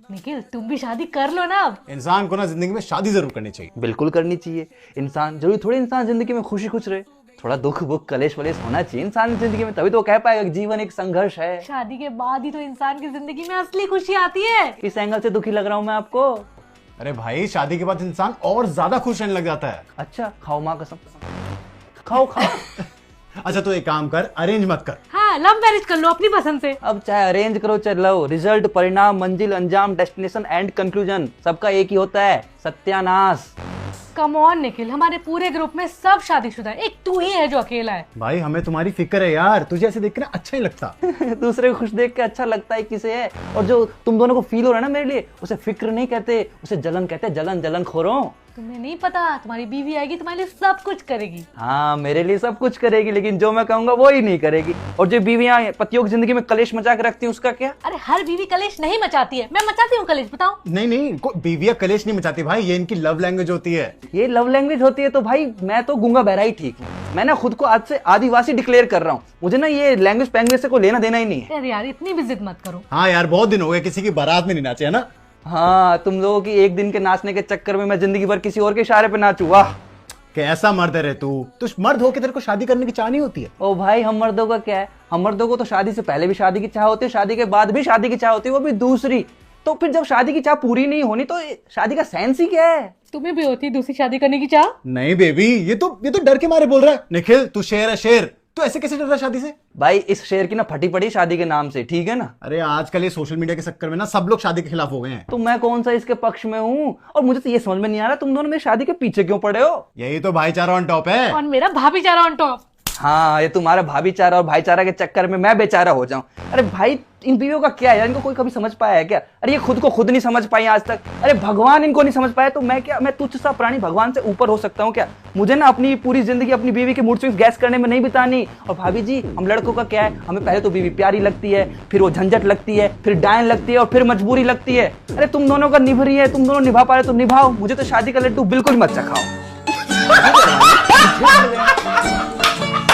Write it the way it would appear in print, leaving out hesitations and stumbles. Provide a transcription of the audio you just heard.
निखिल तुम भी शादी कर लो ना अब। इंसान को ना जिंदगी में शादी जरूर करनी चाहिए। बिल्कुल करनी चाहिए। इंसान जरूरी थोड़ी इंसान जिंदगी में खुशी खुश रहे, थोड़ा दुख बुख कलेश वलेश होना चाहिए इंसान की जिंदगी में, तभी तो वो कह पाएगा कि जीवन एक संघर्ष है। शादी के बाद ही तो इंसान की जिंदगी में असली खुशी आती है। किस एंगल से दुखी लग रहा हूँ मैं आपको? अरे भाई शादी के बाद इंसान और ज्यादा खुश रहने लग जाता है। अच्छा खाओ माँ कसम, खाओ खाओ। अच्छा तो एक काम कर, अरेंज मत कर। हाँ लव मैरिज कर लो अपनी पसंद से। अब चाहे अरेंज करो चाहे लव, रिजल्ट, परिणाम, मंजिल, अंजाम, डेस्टिनेशन एंड कंक्लूजन सबका एक ही होता है, सत्यानाश। कम ऑन निखिल, हमारे पूरे ग्रुप में सब शादीशुदा है, एक तू ही है जो अकेला है। भाई हमें तुम्हारी फिक्र है यार, तुझे ऐसे देख के ना अच्छा ही लगता। दूसरे को खुश देख के अच्छा लगता है किसे है, और जो तुम दोनों को फील हो रहा है ना मेरे लिए, उसे फिक्र नहीं कहते, उसे जलन कहते हैं, जलन जलन खोरों। तुम्हें नहीं पता, तुम्हारी बीवी आएगी तुम्हारे लिए सब कुछ करेगी। हाँ मेरे लिए सब कुछ करेगी, लेकिन जो मैं कहूंगा वो ही नहीं करेगी। और जो बीवियां पतियों की जिंदगी में कलेश मचा के रखती हैं उसका क्या? अरे हर बीवी कलेश नहीं मचाती है, मैं मचाती हूँ कलेश, बताओ। नहीं नहीं, बीवियां कलेश नहीं मचाती भाई, ये इनकी लव लैंग्वेज होती है। ये लव लैंग्वेज होती है तो भाई मैं तो गूंगा बहरा ही ठीक हूँ। मैं ना खुद को आज से आदिवासी डिक्लेयर कर रहा हूँ, मुझे ना ये लैंग्वेज पैंग्वेज से कोई लेना देना ही नहीं है। अरे यार इतनी भी जिद मत करो। हाँ यार बहुत दिन हो गए किसी की बारात में नहीं नाचे, है ना। हाँ तुम लोगों की एक दिन के नाचने के चक्कर में मैं जिंदगी भर किसी और के इशारे पे नाचू। वाह कैसा मर्द है रे तू मर्द होके तेरे को शादी करने की चाह नहीं होती है। ओ भाई हम मर्दों का क्या है, हम मर्दों को तो शादी से पहले भी शादी की चाह होती है, शादी के बाद भी शादी की चाह होती है, वो भी दूसरी। तो फिर जब शादी की चाह पूरी नहीं होनी तो शादी का सेंस ही क्या है? तुम्हें भी होती है दूसरी शादी करने की चाह? नहीं बेबी, ये तो डर के मारे बोल रहा है। निखिल तू शेर है शेर, तू ऐसे कैसे डर रहा है शादी से? भाई इस शेर की ना फटी पड़ी शादी के नाम से, ठीक है ना। अरे आजकल ये सोशल मीडिया के चक्कर में ना सब लोग शादी के खिलाफ हो गए हैं। तो मैं कौन सा इसके पक्ष में हूँ? और मुझे तो ये समझ में नहीं आ रहा तुम दोनों मेरी शादी के पीछे क्यों पड़े हो? यही तो भाईचारा ऑन टॉप है। और मेरा भाभीचारा ऑन टॉप। हाँ ये तुम्हारा भाभीचारा और भाईचारा के चक्कर में मैं बेचारा हो जाऊं। अरे भाई इन बीवियों का क्या है, इनको कोई कभी समझ पाया है क्या? अरे ये खुद को खुद नहीं समझ पाई आज तक, अरे भगवान इनको नहीं समझ पाया, तो मैं क्या, मैं तुच्छ सा प्राणी भगवान से ऊपर हो सकता हूँ क्या? मुझे ना अपनी पूरी जिंदगी अपनी बीवी के मूड स्विंग्स गैस करने में नहीं बितानी। और भाभी जी हम लड़कों का क्या है, हमें पहले तो बीवी प्यारी लगती है, फिर वो झंझट लगती है, फिर डायन लगती है और फिर मजबूरी लगती है। अरे तुम दोनों का निभ रही है, तुम दोनों निभा पा रहे तो निभाओ, मुझे तो शादी का लड्डू बिल्कुल मत चखाओ।